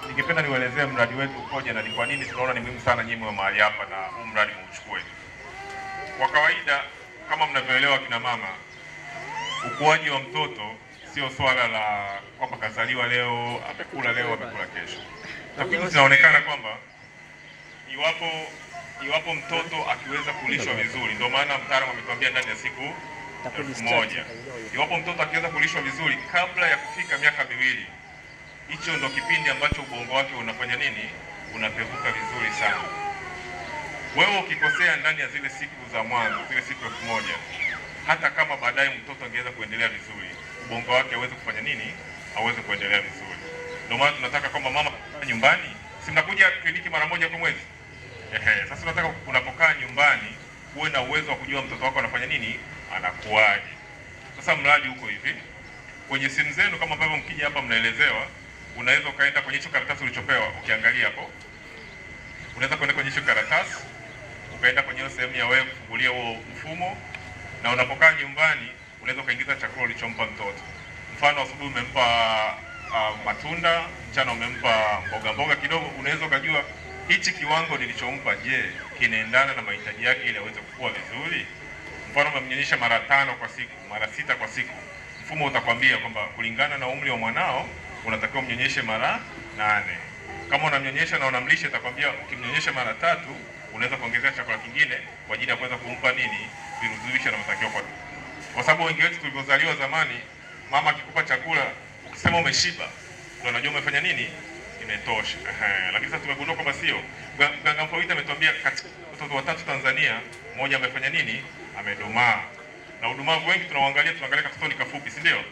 ningependa niwaelezee mradi wetu ukoje na ni kwa nini tunaona ni muhimu sana nyinyi mahali hapa na huu mradi muuchukue. Kwa kawaida, kama mnavyoelewa kina mama, ukuaji wa mtoto sio swala la kwamba kazaliwa leo, amekula leo, amekula kesho. Takwimu zinaonekana kwamba iwapo mtoto akiweza kulishwa vizuri, ndio maana mtaalamu ametuambia ndani ya siku 1000. Iwapo mtoto akiweza kulishwa vizuri kabla ya kufika miaka miwili, hicho ndo kipindi ambacho ubongo wake unafanya nini? Unapevuka vizuri sana. Wewe ukikosea ndani ya zile siku za mwanzo, zile siku 1000, hata kama baadaye mtoto angeweza kuendelea vizuri, ubongo wake hawezi kufanya nini? Hawezi kuendelea vizuri. Ndio maana tunataka kwamba mama nyumbani, si mnakuja kliniki mara moja kwa mwezi? Sasa tunataka unapokaa nyumbani uwe na uwezo wa kujua mtoto wako anafanya nini, anakuaje. Sasa mradi huko hivi, kwenye simu zenu kama ambavyo mkija hapa mnaelezewa, unaweza ukaenda kwenye hicho karatasi ulichopewa, ukiangalia hapo. Unaweza kwenda kwenye hicho karatasi, ukaenda kwenye hiyo sehemu ya wewe kufungulia huo mfumo, na unapokaa nyumbani unaweza ukaingiza chakula ulichompa mtoto. Mfano asubuhi umempa matunda, mchana umempa mboga kidogo, unaweza ukajua hichi kiwango nilichompa, je, kinaendana na mahitaji yake ili aweze kukua vizuri? Mfano umemnyonyesha mara 5 kwa siku, mara 6 kwa siku, mfumo utakwambia kwamba kulingana na umri wa mwanao unatakiwa mnyonyeshe mara 8. Kama unamnyonyesha na unamlisha, itakwambia ukimnyonyesha mara 3 unaweza kuongezea chakula kingine kwa ajili ya kuweza kumpa nini, virutubisho na matakiwa kwa sababu wengi wetu tulivyozaliwa zamani, mama akikupa chakula ukisema umeshiba ndio unajua umefanya nini, imetosha. Lakini sasa tumegundua kwamba sio. Mganga Mfawidhi ametuambia katika watoto 3 Tanzania, mmoja amefanya nini, amedumaa. Na udumavu wengi tunaangalia katoto ni kafupi, si ndio?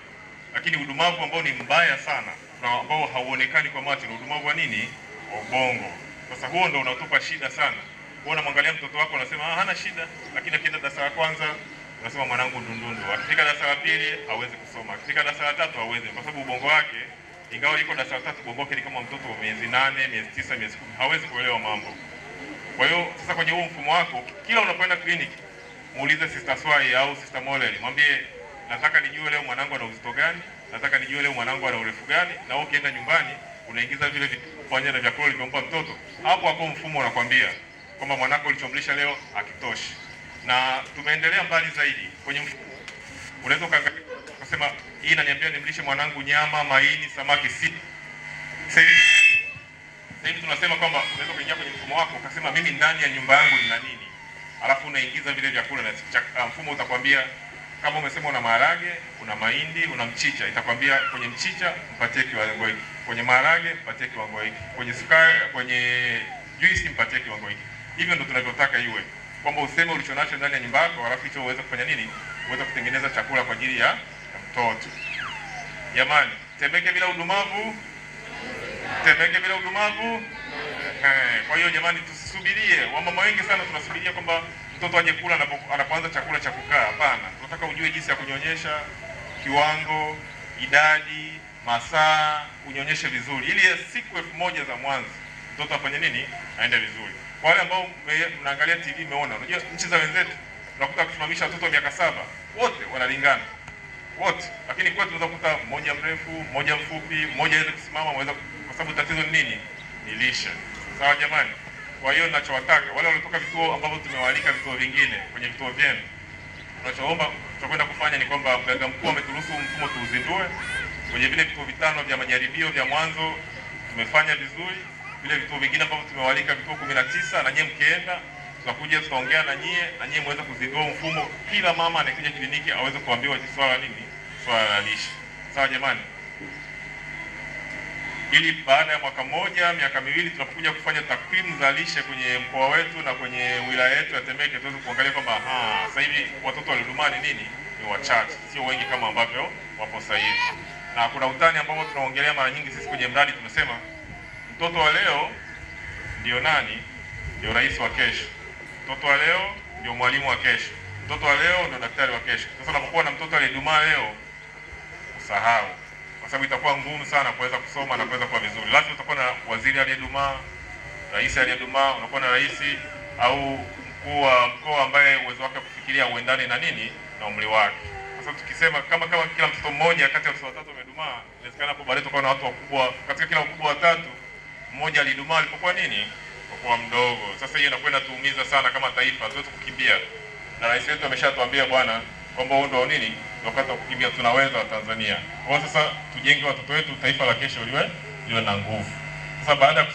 Lakini udumavu ambao ni mbaya sana na ambao hauonekani kwa macho ni udumavu wa nini, wa ubongo. Sasa huo ndio unatupa shida sana. Wewe unamwangalia mtoto wako unasema hana shida, lakini akienda darasa la kwanza unasema mwanangu ndundundu. Akifika darasa la 2 hawezi kusoma. Akifika darasa la 3 hawezi, kwa sababu ubongo wake, ingawa yuko darasa la 3, ubongo wake ni kama mtoto wa miezi 8, miezi 9, miezi 10, hawezi kuelewa mambo. Kwa hiyo sasa kwenye huo mfumo wako, kila unapoenda kliniki, muulize Sister Swai au Sister Molel, mwambie nataka nijue leo mwanangu ana uzito gani, nataka nijue leo mwanangu ana urefu gani, na wewe ukienda nyumbani unaingiza vile vifanya na vyakula ulivyompa mtoto. Hapo mfumo unakwambia kwamba mwanako ulichomlisha leo hakitoshi. Na tumeendelea mbali zaidi kwenye mfumo. Unaweza ukaangalia kusema hii inaniambia nimlishe mwanangu nyama, maini, samaki, si. Sasa tunasema kwamba unaweza kuingia kwenye mfumo wako ukasema mimi ndani ya nyumba yangu nina nini? Alafu unaingiza vile vyakula na mfumo utakwambia kama umesema una maharage, una mahindi, una mchicha, itakwambia kwenye mchicha mpatie kiwango hiki, kwenye maharage mpatie kiwango hiki, kwenye sukari, kwenye juice mpatie kiwango hiki. Hivyo ndio tunavyotaka iwe. Kwamba useme ulichonacho ndani ya nyumba yako, alafu hicho uweze kufanya nini? Uweze kutengeneza chakula kwa ajili ya mtoto. Jamani, Temeke bila udumavu. Temeke bila udumavu. Kwa hiyo jamani, tusisubirie. Wamama wengi sana tunasubiria kwamba mtoto aje kula anapoanza chakula cha kukaa. Hapana. Tunataka ujue jinsi ya kunyonyesha, kiwango, idadi, masaa, unyonyeshe vizuri. Ili siku 1000 za mwanzo mtoto afanye nini? Aende vizuri. Kwa wale ambao mnaangalia TV umeona, unajua nchi za wenzetu tunakuta kusimamisha watoto wa miaka 7, wote wanalingana. Wote. Lakini kwetu tunaweza kukuta mmoja mrefu, mmoja mfupi, mmoja hawezi kusimama, kwa sababu tatizo ni nini? Ni lishe. Sawa jamani? Kwa hiyo ninachowataka wale waliotoka vituo ambavyo tumewaalika vituo vingine kwenye vituo vyenu, tunachoomba tutakwenda kufanya ni kwamba mganga mkuu ameturuhusu mfumo tuuzindue kwenye vile vituo 5 vya majaribio vya mwanzo, tumefanya vizuri. Vile vituo vingine ambavyo tumewalika vituo 19, na nyie mkienda tutakuja tutaongea na nyie muweze kuzindua mfumo. Kila mama anakuja kliniki aweze kuambiwa swala nini, swala la lishe. Sawa jamani? Ili baada ya mwaka mmoja, miaka miwili, tunapokuja kufanya takwimu za lishe kwenye mkoa wetu na kwenye wilaya yetu ya Temeke, tuweze kuangalia kwamba sasa hivi watoto waliodumaa ni nini, ni wachache, sio wengi kama ambavyo wapo sasa hivi. Na kuna utani ambao tunaongelea mara nyingi sisi kwenye mradi, tumesema mtoto wa leo ndio nani? Ndio rais wa kesho. Mtoto wa leo ndio mwalimu wa kesho. Mtoto wa leo ndio daktari wa kesho. Sasa unapokuwa na mtoto aliyedumaa leo, usahau. Kwa sababu itakuwa ngumu sana kuweza kusoma na kuweza kuwa vizuri. Lazima utakuwa na waziri aliyedumaa, rais aliyedumaa, unakuwa na rais au mkuu wa mkoa ambaye uwezo wake kufikiria uendane na nini, na umri wake. Sasa tukisema kama kila mtoto mmoja kati ya watoto 3 wamedumaa, inawezekana hapo baadaye tutakuwa na watu wakubwa, katika kila ukubwa wa 3 mmoja alidumaa alipokuwa nini, kwa mdogo. Sasa hiyo inakwenda tuumiza sana kama taifa, tuweze kukimbia. Na rais wetu ameshatuambia bwana kwamba huo ndio nini, wakati wa kukimbia, tunaweza wa Tanzania. Kwa sasa tujenge watoto wetu, taifa la kesho liwe na nguvu. Sasa baada ya